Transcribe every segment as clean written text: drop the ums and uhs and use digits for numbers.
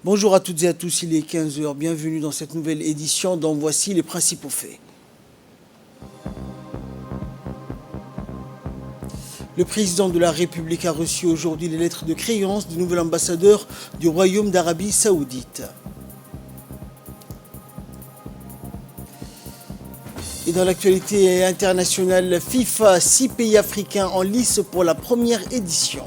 Bonjour à toutes et à tous, il est 15 heures. Bienvenue dans cette nouvelle édition dont voici les principaux faits. Le président de la République a reçu aujourd'hui les lettres de créance du nouvel ambassadeur du Royaume d'Arabie Saoudite. Et dans l'actualité internationale, FIFA, 6 pays africains en lice pour la première édition.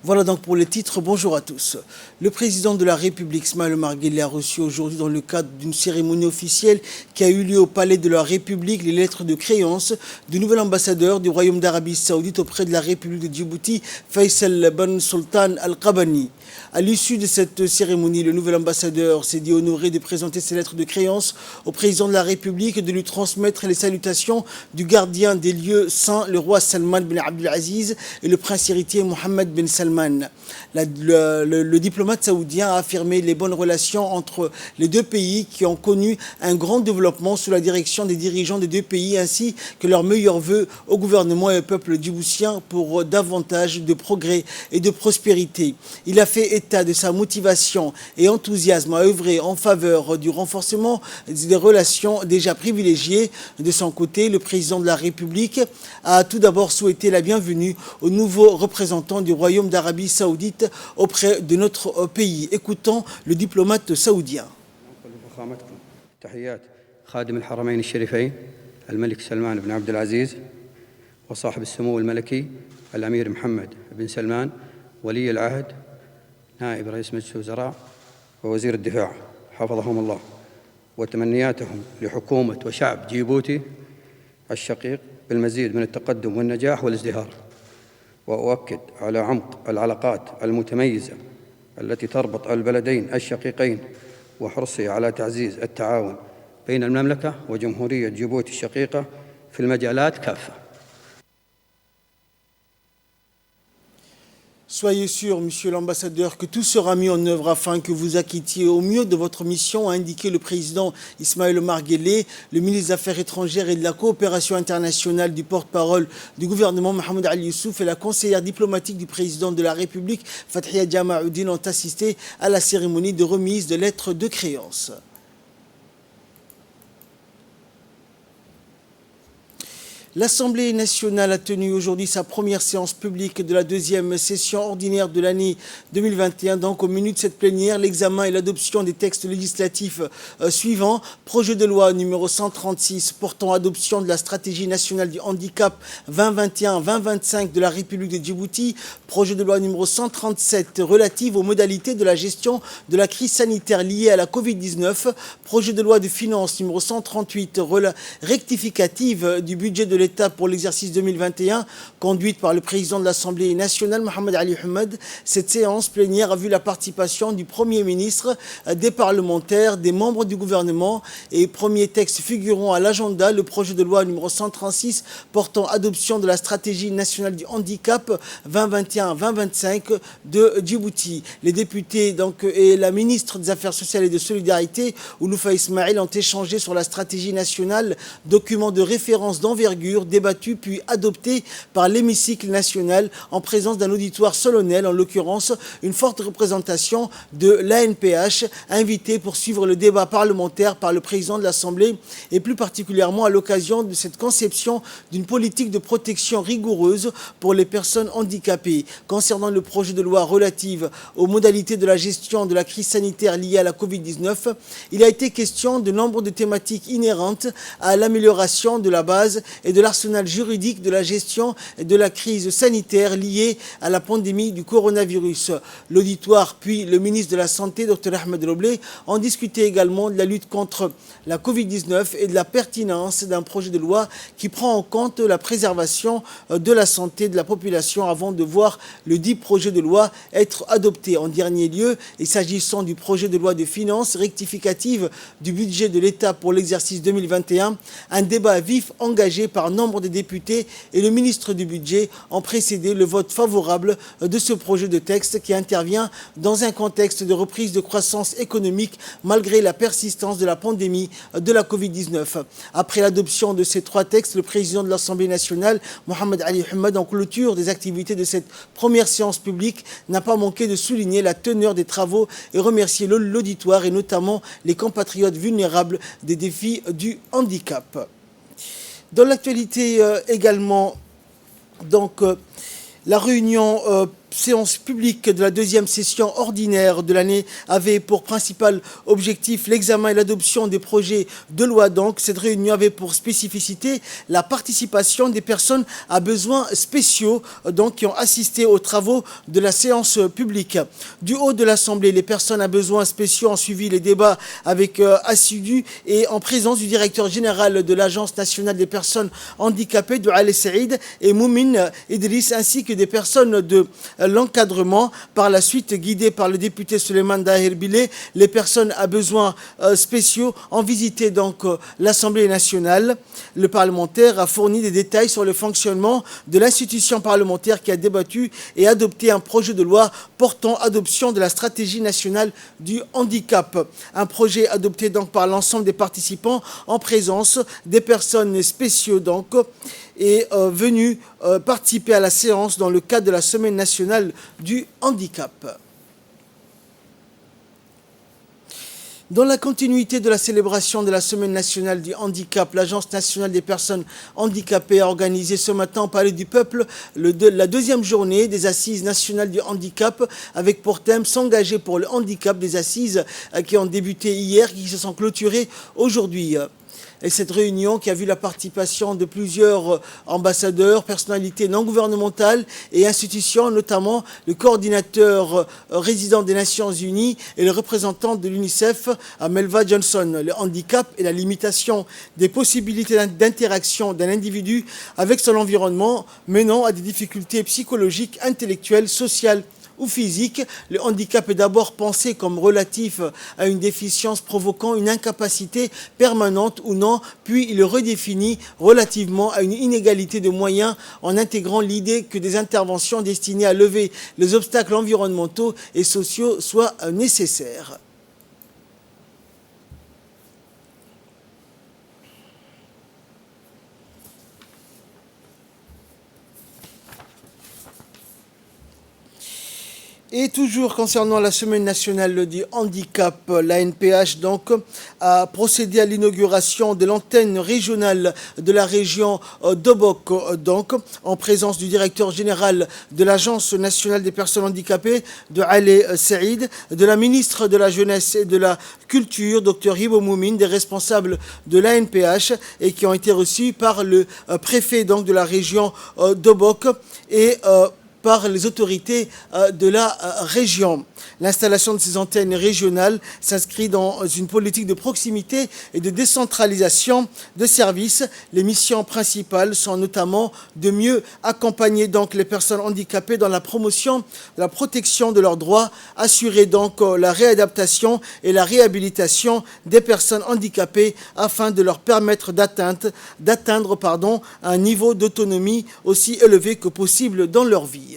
Voilà donc pour les titres. Bonjour à tous. Le président de la République, Ismaël Omar Guelleh, a reçu aujourd'hui dans le cadre d'une cérémonie officielle qui a eu lieu au Palais de la République les lettres de créance du nouvel ambassadeur du Royaume d'Arabie Saoudite auprès de la République de Djibouti, Faisal Ben Sultan Al-Qabani. À l'issue de cette cérémonie, le nouvel ambassadeur s'est dit honoré de présenter ses lettres de créance au président de la République et de lui transmettre les salutations du gardien des lieux saints, le roi Salman Ben Abdelaziz et le prince héritier Mohammed Ben Salman. Le diplomate saoudien a affirmé les bonnes relations entre les deux pays qui ont connu un grand développement sous la direction des dirigeants des deux pays ainsi que leurs meilleurs vœux au gouvernement et au peuple djiboutien pour davantage de progrès et de prospérité. Il a fait état de sa motivation et enthousiasme à œuvrer en faveur du renforcement des relations déjà privilégiées. De son côté, le président de la République a tout d'abord souhaité la bienvenue au nouveau représentant du Royaume d'Arabie Saoudite auprès de notre pays. Écoutons le diplomate saoudien. خادم الحرمين الشريفين الملك سلمان بن عبد العزيز وصاحب السمو الملكي الأمير محمد بن سلمان ولي العهد نائب رئيس مجلس الوزراء ووزير الدفاع حفظهم الله وتمنياتهم لحكومة وشعب جيبوتي الشقيق بالمزيد من التقدم والنجاح والازدهار. وأؤكد على عمق العلاقات المتميزة التي تربط البلدين الشقيقين وحرصي على تعزيز التعاون بين المملكة وجمهورية جيبوتي الشقيقة في المجالات كافة. Soyez sûr, monsieur l'ambassadeur, que tout sera mis en œuvre afin que vous acquittiez au mieux de votre mission, a indiqué le président Ismaël Omar Guelleh, le ministre des Affaires étrangères et de la coopération internationale du porte-parole du gouvernement Mohamed Ali Youssouf et la conseillère diplomatique du président de la République Fathia Jamaoudine ont assisté à la cérémonie de remise de lettres de créance. L'Assemblée nationale a tenu aujourd'hui sa première séance publique de la deuxième session ordinaire de l'année 2021. Donc, au menu de cette plénière, l'examen et l'adoption des textes législatifs suivants. Projet de loi numéro 136 portant adoption de la stratégie nationale du handicap 2021-2025 de la République de Djibouti. Projet de loi numéro 137 relative aux modalités de la gestion de la crise sanitaire liée à la Covid-19. Projet de loi de finances numéro 138 rectificative du budget de l'État pour l'exercice 2021, conduite par le président de l'Assemblée nationale, Mohamed Ali Hamed. Cette séance plénière a vu la participation du Premier ministre, des parlementaires, des membres du gouvernement et premiers textes figurant à l'agenda, le projet de loi numéro 136 portant adoption de la stratégie nationale du handicap 2021-2025 de Djibouti. Les députés et la ministre des Affaires sociales et de solidarité, Ouloufa Ismail, ont échangé sur la stratégie nationale, document de référence d'envergure débattu puis adopté par l'hémicycle national en présence d'un auditoire solennel, en l'occurrence une forte représentation de l'ANPH, invité pour suivre le débat parlementaire par le président de l'Assemblée et plus particulièrement à l'occasion de cette conception d'une politique de protection rigoureuse pour les personnes handicapées. Concernant le projet de loi relative aux modalités de la gestion de la crise sanitaire liée à la Covid-19, il a été question de nombre de thématiques inhérentes à l'amélioration de la base et de l'arsenal juridique de la gestion de la crise sanitaire liée à la pandémie du coronavirus. L'auditoire puis le ministre de la Santé, Dr Ahmed Roblé, ont discuté également de la lutte contre la Covid-19 et de la pertinence d'un projet de loi qui prend en compte la préservation de la santé de la population avant de voir le dit projet de loi être adopté. En dernier lieu, et s'agissant du projet de loi de finances rectificative du budget de l'État pour l'exercice 2021, un débat vif engagé par nombre de députés et le ministre du Budget ont précédé le vote favorable de ce projet de texte qui intervient dans un contexte de reprise de croissance économique malgré la persistance de la pandémie de la Covid-19. Après l'adoption de ces trois textes, le président de l'Assemblée nationale, Mohamed Ali Hamad, en clôture des activités de cette première séance publique, n'a pas manqué de souligner la teneur des travaux et remercier l'auditoire et notamment les compatriotes vulnérables des défis du handicap. Dans l'actualité également, donc, la réunion séance publique de la deuxième session ordinaire de l'année avait pour principal objectif l'examen et l'adoption des projets de loi. Donc, cette réunion avait pour spécificité la participation des personnes à besoins spéciaux donc, qui ont assisté aux travaux de la séance publique. Du haut de l'Assemblée, les personnes à besoins spéciaux ont suivi les débats avec assidu et en présence du directeur général de l'Agence nationale des personnes handicapées, de Ali Saïd et Moumin Idriss, ainsi que des personnes de l'encadrement. Par la suite, guidés par le député Suleiman Dahir Bilé, les personnes à besoins spéciaux ont visité donc l'Assemblée nationale. Le parlementaire a fourni des détails sur le fonctionnement de l'institution parlementaire qui a débattu et adopté un projet de loi portant adoption de la stratégie nationale du handicap. Un projet adopté donc par l'ensemble des participants en présence des personnes spéciaux donc est venu participer à la séance dans le cadre de la Semaine nationale du handicap. Dans la continuité de la célébration de la Semaine nationale du handicap, l'Agence nationale des personnes handicapées a organisé ce matin au Palais du Peuple la deuxième journée des Assises nationales du handicap avec pour thème « S'engager pour le handicap », des assises qui ont débuté hier, qui se sont clôturées aujourd'hui. Et cette réunion qui a vu la participation de plusieurs ambassadeurs, personnalités non gouvernementales et institutions, notamment le coordinateur résident des Nations Unies et le représentant de l'UNICEF, Melva Johnson. Le handicap et la limitation des possibilités d'interaction d'un individu avec son environnement menant à des difficultés psychologiques, intellectuelles, sociales ou physique. Le handicap est d'abord pensé comme relatif à une déficience provoquant une incapacité permanente ou non, puis il est redéfini relativement à une inégalité de moyens en intégrant l'idée que des interventions destinées à lever les obstacles environnementaux et sociaux soient nécessaires. Et toujours concernant la Semaine nationale du handicap, la NPH donc a procédé à l'inauguration de l'antenne régionale de la région d'Obok, donc en présence du directeur général de l'Agence nationale des personnes handicapées, de Ali Saïd, de la ministre de la Jeunesse et de la Culture, Dr Hibo Moumin, des responsables de la NPH et qui ont été reçus par le préfet donc de la région d'Obok et par les autorités de la région. L'installation de ces antennes régionales s'inscrit dans une politique de proximité et de décentralisation de services. Les missions principales sont notamment de mieux accompagner donc les personnes handicapées dans la promotion de la protection de leurs droits, assurer donc la réadaptation et la réhabilitation des personnes handicapées afin de leur permettre d'atteindre un niveau d'autonomie aussi élevé que possible dans leur vie.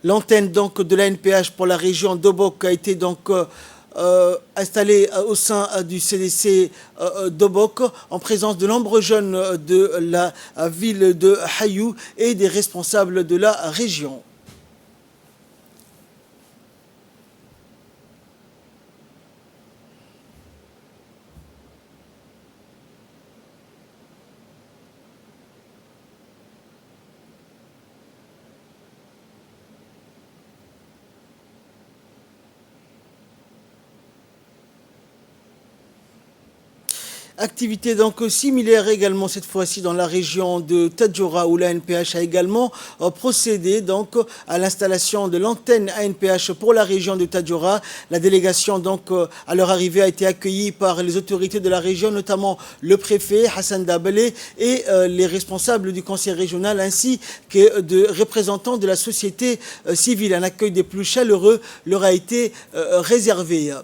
L'antenne donc de la NPH pour la région d'Obok a été donc installée au sein du CDC d'Obok en présence de nombreux jeunes de la ville de Hayou et des responsables de la région. Activité donc similaire également cette fois-ci dans la région de Tadjoura où la NPH a également procédé donc à l'installation de l'antenne ANPH pour la région de Tadjoura. La délégation donc à leur arrivée a été accueillie par les autorités de la région, notamment le préfet Hassan Dabelé et les responsables du conseil régional ainsi que de représentants de la société civile. Un accueil des plus chaleureux leur a été réservé.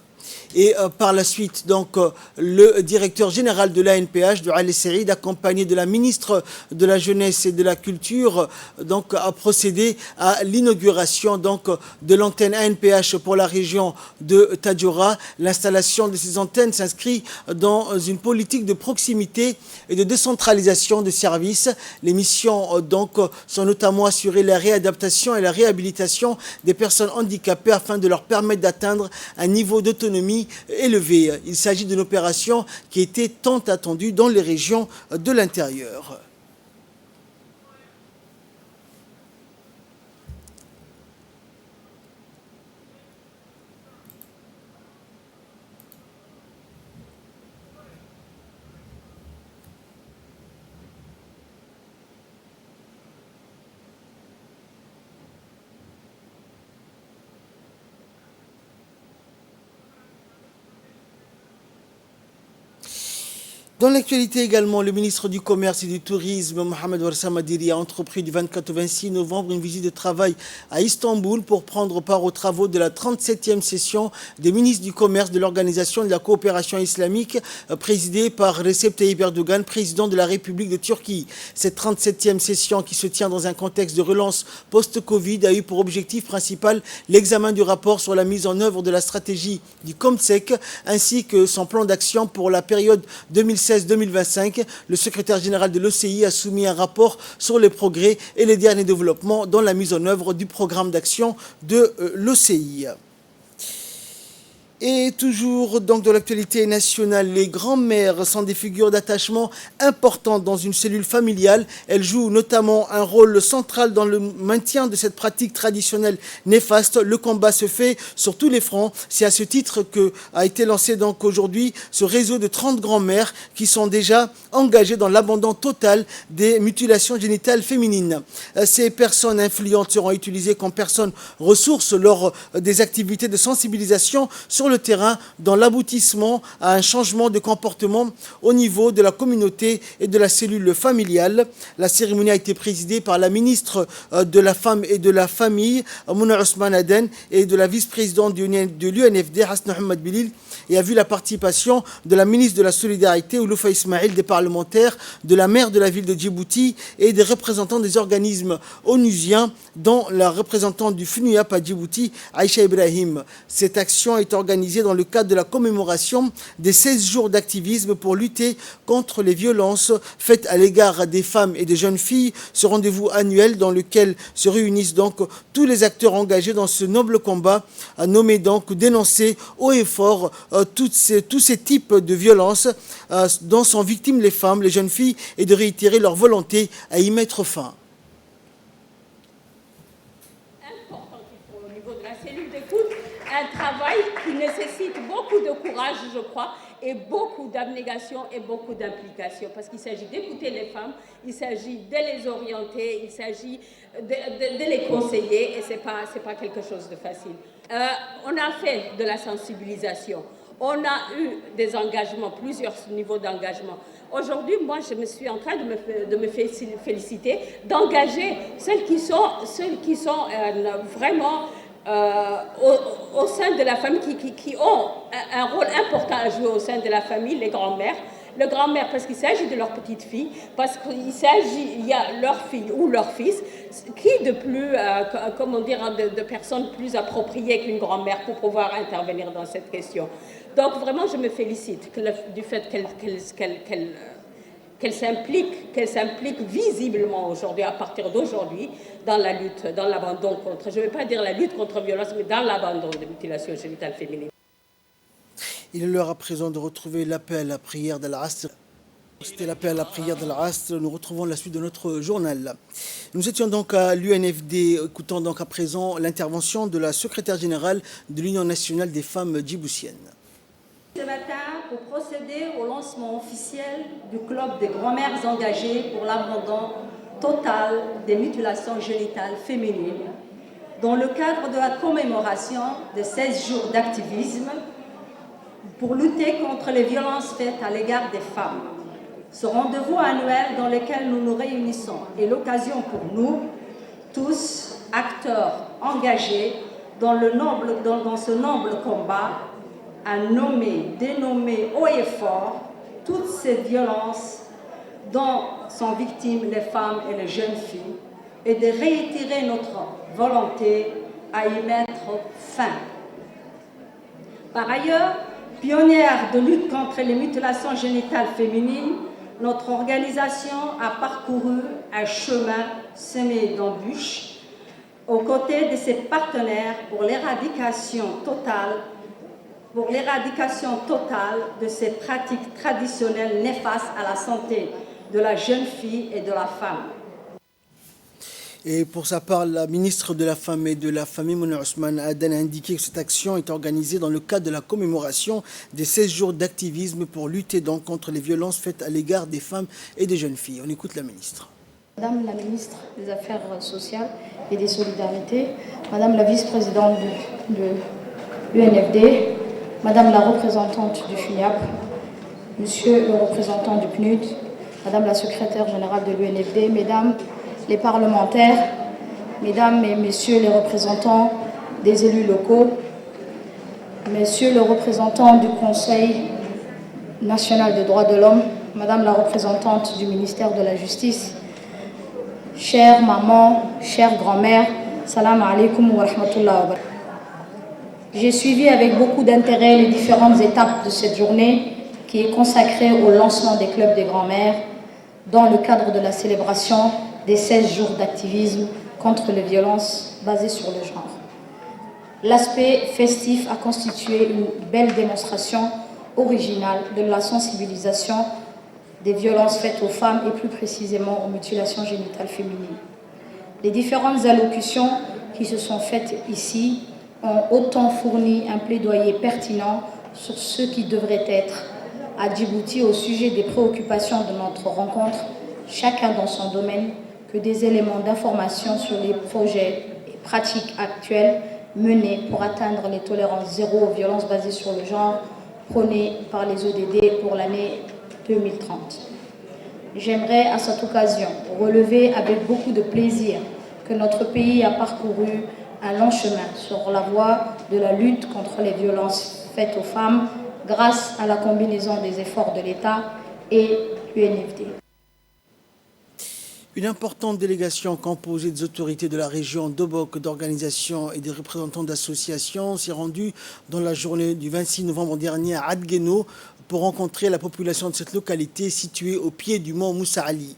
Et par la suite, donc, le directeur général de l'ANPH, de Ali Saïd, accompagné de la ministre de la Jeunesse et de la Culture, donc, a procédé à l'inauguration donc, de l'antenne ANPH pour la région de Tadjoura. L'installation de ces antennes s'inscrit dans une politique de proximité et de décentralisation de services. Les missions donc, sont notamment assurer la réadaptation et la réhabilitation des personnes handicapées afin de leur permettre d'atteindre un niveau d'autonomie élevé. Il s'agit d'une opération qui était tant attendue dans les régions de l'intérieur. Dans l'actualité également, le ministre du Commerce et du Tourisme, Mohamed Warsa Madiri, a entrepris du 24 au 26 novembre une visite de travail à Istanbul pour prendre part aux travaux de la 37e session des ministres du Commerce de l'Organisation de la coopération islamique, présidée par Recep Tayyip Erdogan, président de la République de Turquie. Cette 37e session, qui se tient dans un contexte de relance post-Covid, a eu pour objectif principal l'examen du rapport sur la mise en œuvre de la stratégie du COMSEC, ainsi que son plan d'action pour la période 2016-2025, le secrétaire général de l'OCI a soumis un rapport sur les progrès et les derniers développements dans la mise en œuvre du programme d'action de l'OCI. Et toujours donc de l'actualité nationale, les grands-mères sont des figures d'attachement importantes dans une cellule familiale. Elles jouent notamment un rôle central dans le maintien de cette pratique traditionnelle néfaste. Le combat se fait sur tous les fronts. C'est à ce titre que a été lancé donc aujourd'hui ce réseau de 30 grands-mères qui sont déjà engagées dans l'abandon total des mutilations génitales féminines. Ces personnes influentes seront utilisées comme personnes ressources lors des activités de sensibilisation sur le terrain dans l'aboutissement à un changement de comportement au niveau de la communauté et de la cellule familiale. La cérémonie a été présidée par la ministre de la Femme et de la Famille, Mouna Ousmane Aden, et de la vice-présidente de l'UNFD, Hasna Mohamed Bilil, et a vu la participation de la ministre de la Solidarité, Ouloufa Ismail, des parlementaires, de la maire de la ville de Djibouti et des représentants des organismes onusiens, dont la représentante du FNUAP à Djibouti, Aïcha Ibrahim. Cette action est organisée dans le cadre de la commémoration des 16 jours d'activisme pour lutter contre les violences faites à l'égard des femmes et des jeunes filles. Ce rendez-vous annuel dans lequel se réunissent donc tous les acteurs engagés dans ce noble combat, a nommé donc dénoncer haut et fort tous ces types de violences dont sont victimes les femmes, les jeunes filles, et de réitérer leur volonté à y mettre fin. Un travail qui nécessite beaucoup de courage, je crois, et beaucoup d'abnégation et beaucoup d'implication, parce qu'il s'agit d'écouter les femmes, il s'agit de les orienter, il s'agit de les conseiller, et ce n'est pas quelque chose de facile. On a fait de la sensibilisation, on a eu des engagements, plusieurs niveaux d'engagement. Aujourd'hui, moi, je me suis en train de me féliciter, d'engager celles qui sont vraiment au sein de la famille, qui ont un rôle important à jouer au sein de la famille, les grands-mères. Les grands-mères, parce qu'il s'agit de leurs petites filles, parce il y a leur fille ou leur fils, qui de plus, de personnes plus appropriées qu'une grand-mère pour pouvoir intervenir dans cette question. Donc vraiment, je me félicite du fait qu'elle s'implique visiblement aujourd'hui, à partir d'aujourd'hui, dans la lutte, dans l'abandon contre, je ne vais pas dire la lutte contre la violence, mais dans l'abandon des mutilations génitales féminines. Il est l'heure à présent de retrouver l'appel à prière de l'Asr. C'était l'appel à la prière de l'Asr. Nous retrouvons la suite de notre journal. Nous étions donc à l'UNFD, écoutons donc à présent l'intervention de la secrétaire générale de l'Union nationale des femmes djiboutiennes. Ce matin, pour procéder au lancement officiel du club des grand-mères engagées pour l'abandon total des mutilations génitales féminines, dans le cadre de la commémoration des 16 jours d'activisme pour lutter contre les violences faites à l'égard des femmes. Ce rendez-vous annuel dans lequel nous nous réunissons est l'occasion pour nous, tous acteurs engagés dans ce noble combat, à nommer, dénommer haut et fort toutes ces violences dont sont victimes les femmes et les jeunes filles et de réitérer notre volonté à y mettre fin. Par ailleurs, pionnière de lutte contre les mutilations génitales féminines, notre organisation a parcouru un chemin semé d'embûches aux côtés de ses partenaires pour l'éradication totale de ces pratiques traditionnelles néfastes à la santé de la jeune fille et de la femme. Et pour sa part, la ministre de la Femme et de la Famille, Mouna Ousmane Aden, a indiqué que cette action est organisée dans le cadre de la commémoration des 16 jours d'activisme pour lutter donc contre les violences faites à l'égard des femmes et des jeunes filles. On écoute la ministre. Madame la ministre des Affaires sociales et des Solidarités, Madame la vice-présidente de l'UNFD, Madame la représentante du FUNIAP, Monsieur le représentant du PNUD, Madame la secrétaire générale de l'UNFD, Mesdames les parlementaires, Mesdames et Messieurs les représentants des élus locaux, Monsieur le représentant du Conseil national des droits de l'homme, Madame la représentante du ministère de la Justice, chère maman, chère grand-mère, salam alaikum wa rahmatullah wa barakatuh. J'ai suivi avec beaucoup d'intérêt les différentes étapes de cette journée qui est consacrée au lancement des clubs des grands-mères dans le cadre de la célébration des 16 jours d'activisme contre les violences basées sur le genre. L'aspect festif a constitué une belle démonstration originale de la sensibilisation des violences faites aux femmes et plus précisément aux mutilations génitales féminines. Les différentes allocutions qui se sont faites ici ont autant fourni un plaidoyer pertinent sur ce qui devrait être à Djibouti au sujet des préoccupations de notre rencontre, chacun dans son domaine, que des éléments d'information sur les projets et pratiques actuelles menés pour atteindre les tolérances zéro aux violences basées sur le genre prônées par les ODD pour l'année 2030. J'aimerais à cette occasion relever avec beaucoup de plaisir que notre pays a parcouru un long chemin sur la voie de la lutte contre les violences faites aux femmes grâce à la combinaison des efforts de l'État et l'UNFD. Une importante délégation composée des autorités de la région d'Obok, d'organisations et des représentants d'associations s'est rendue dans la journée du 26 novembre dernier à Adgueno pour rencontrer la population de cette localité située au pied du mont Moussa Ali.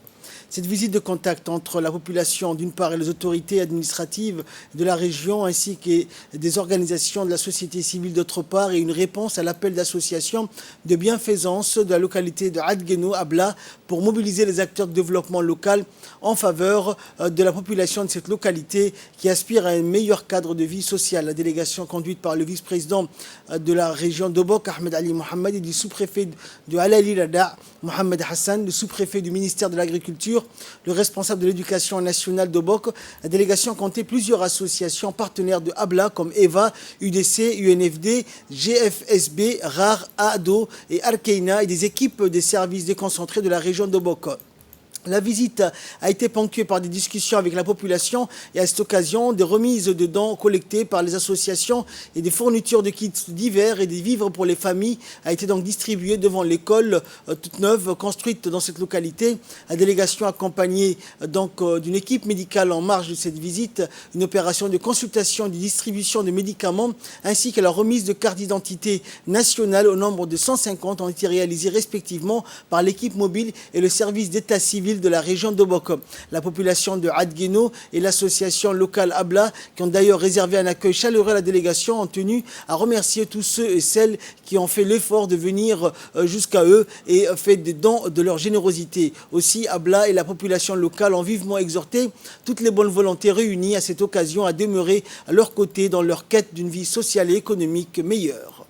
Cette visite de contact entre la population d'une part et les autorités administratives de la région ainsi que des organisations de la société civile d'autre part est une réponse à l'appel d'associations de bienfaisance de la localité de Adgueno, Abla, pour mobiliser les acteurs de développement local en faveur de la population de cette localité qui aspire à un meilleur cadre de vie sociale. La délégation conduite par le vice-président de la région d'Obok, Ahmed Ali Mohamed, et du sous-préfet de Alali Rada, Mohamed Hassan, le sous-préfet du ministère de l'Agriculture, le responsable de l'éducation nationale d'Obok. La délégation comptait plusieurs associations partenaires de Abla comme EVA, UDC, UNFD, GFSB, RAR, ADO et Arkeina et des équipes des services déconcentrés de la région d'Obok. La visite a été ponctuée par des discussions avec la population et à cette occasion, des remises de dons collectés par les associations et des fournitures de kits divers et des vivres pour les familles a été donc distribuée devant l'école toute neuve construite dans cette localité. La délégation accompagnée donc d'une équipe médicale en marge de cette visite, une opération de consultation et de distribution de médicaments ainsi que la remise de cartes d'identité nationales au nombre de 150 ont été réalisées respectivement par l'équipe mobile et le service d'état civil de la région d'Obok. La population de Adgueno et l'association locale Abla, qui ont d'ailleurs réservé un accueil chaleureux à la délégation, ont tenu à remercier tous ceux et celles qui ont fait l'effort de venir jusqu'à eux et fait des dons de leur générosité. Aussi, Abla et la population locale ont vivement exhorté toutes les bonnes volontés réunies à cette occasion à demeurer à leur côté dans leur quête d'une vie sociale et économique meilleure.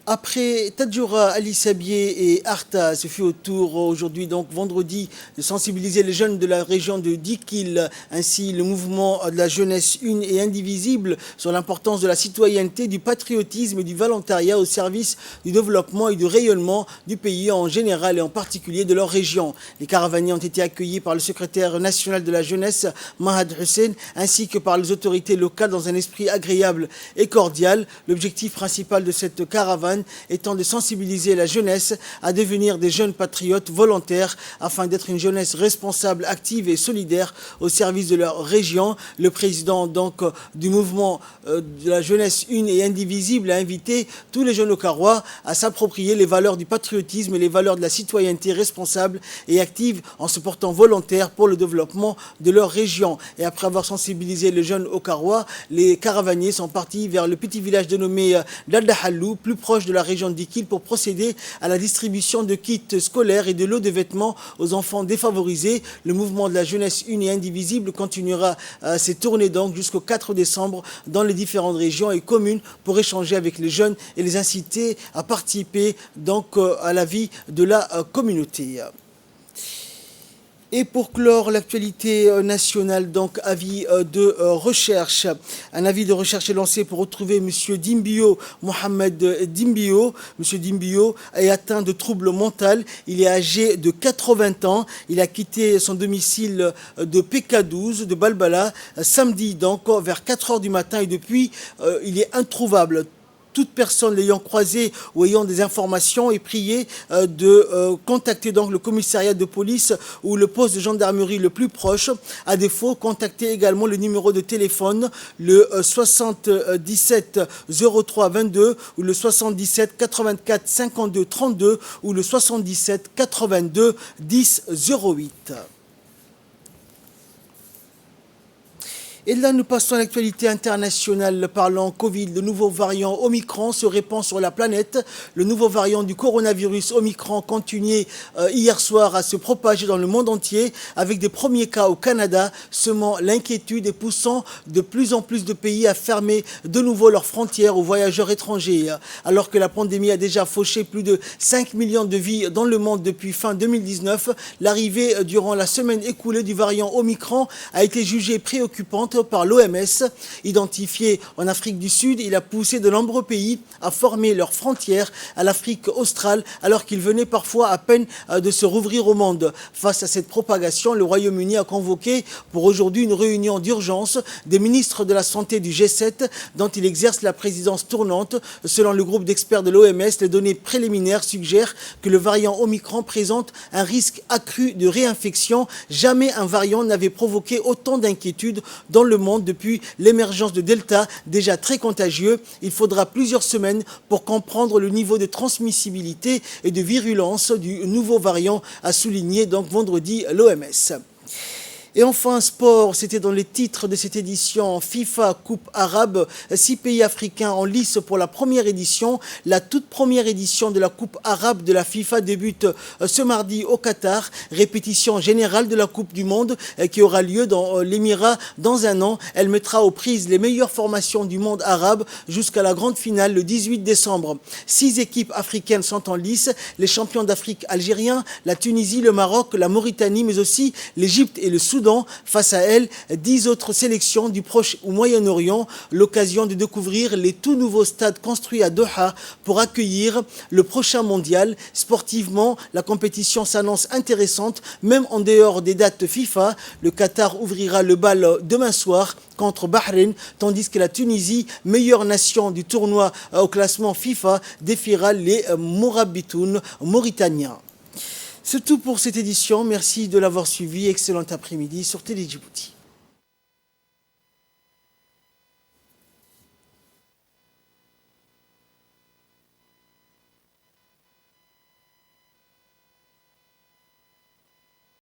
Après Tadjoura, Ali Sabié et Arta, ce fut au tour aujourd'hui, donc vendredi, de sensibiliser les jeunes de la région de Dikil, ainsi le mouvement de la jeunesse une et indivisible sur l'importance de la citoyenneté, du patriotisme et du volontariat au service du développement et du rayonnement du pays en général et en particulier de leur région. Les caravaniers ont été accueillis par le secrétaire national de la jeunesse, Mahad Hussein, ainsi que par les autorités locales dans un esprit agréable et cordial. L'objectif principal de cette caravane étant de sensibiliser la jeunesse à devenir des jeunes patriotes volontaires afin d'être une jeunesse responsable, active et solidaire au service de leur région. Le président donc du mouvement de la jeunesse une et indivisible a invité tous les jeunes Okarois à s'approprier les valeurs du patriotisme et les valeurs de la citoyenneté responsable et active en se portant volontaire pour le développement de leur région. Et après avoir sensibilisé les jeunes Okarois, les caravaniers sont partis vers le petit village dénommé Daldahalou, plus proche de la région d'Ikil, pour procéder à la distribution de kits scolaires et de lots de vêtements aux enfants défavorisés. Le mouvement de la jeunesse une et indivisible continuera ses tournées donc jusqu'au 4 décembre dans les différentes régions et communes pour échanger avec les jeunes et les inciter à participer donc à la vie de la communauté. Et pour clore l'actualité nationale, donc avis de recherche. Un avis de recherche est lancé pour retrouver M. Dimbio, Mohamed Dimbio. M. Dimbio est atteint de troubles mentaux. Il est âgé de 80 ans. Il a quitté son domicile de PK12, de Balbala, samedi, donc vers 4 h du matin. Et depuis, il est introuvable. Toute personne l'ayant croisé ou ayant des informations est priée de contacter donc le commissariat de police ou le poste de gendarmerie le plus proche. À défaut, contactez également le numéro de téléphone, le 77 03 22 ou le 77 84 52 32 ou le 77 82 10 08. Et là, nous passons à l'actualité internationale parlant Covid. Le nouveau variant Omicron se répand sur la planète. Le nouveau variant du coronavirus Omicron continuait hier soir à se propager dans le monde entier avec des premiers cas au Canada, semant l'inquiétude et poussant de plus en plus de pays à fermer de nouveau leurs frontières aux voyageurs étrangers. Alors que la pandémie a déjà fauché plus de 5 millions de vies dans le monde depuis fin 2019, l'arrivée durant la semaine écoulée du variant Omicron a été jugée préoccupante par l'OMS. Identifié en Afrique du Sud, il a poussé de nombreux pays à former leurs frontières à l'Afrique australe alors qu'ils venaient parfois à peine de se rouvrir au monde. Face à cette propagation, le Royaume-Uni a convoqué pour aujourd'hui une réunion d'urgence des ministres de la Santé du G7 dont il exerce la présidence tournante. Selon le groupe d'experts de l'OMS, les données préliminaires suggèrent que le variant Omicron présente un risque accru de réinfection. Jamais un variant n'avait provoqué autant d'inquiétudes dans le monde depuis l'émergence de Delta, déjà très contagieux. Il faudra plusieurs semaines pour comprendre le niveau de transmissibilité et de virulence du nouveau variant, a souligné donc vendredi l'OMS. Et enfin, sport, c'était dans les titres de cette édition FIFA Coupe Arabe. 6 pays africains en lice pour la première édition. La toute première édition de la Coupe Arabe de la FIFA débute ce mardi au Qatar. Répétition générale de la Coupe du Monde qui aura lieu dans l'Émirat dans un an. Elle mettra aux prises les meilleures formations du monde arabe jusqu'à la grande finale le 18 décembre. 6 équipes africaines sont en lice. Les champions d'Afrique algériens, la Tunisie, le Maroc, la Mauritanie, mais aussi l'Égypte et le Soudan. Face à elle, 10 autres sélections du Proche ou Moyen-Orient. L'occasion de découvrir les tout nouveaux stades construits à Doha pour accueillir le prochain mondial. Sportivement, la compétition s'annonce intéressante, même en dehors des dates FIFA. Le Qatar ouvrira le bal demain soir contre Bahreïn, tandis que la Tunisie, meilleure nation du tournoi au classement FIFA, défiera les Mourabitoun mauritaniens. C'est tout pour cette édition. Merci de l'avoir suivi. Excellent après-midi sur Télé Djibouti.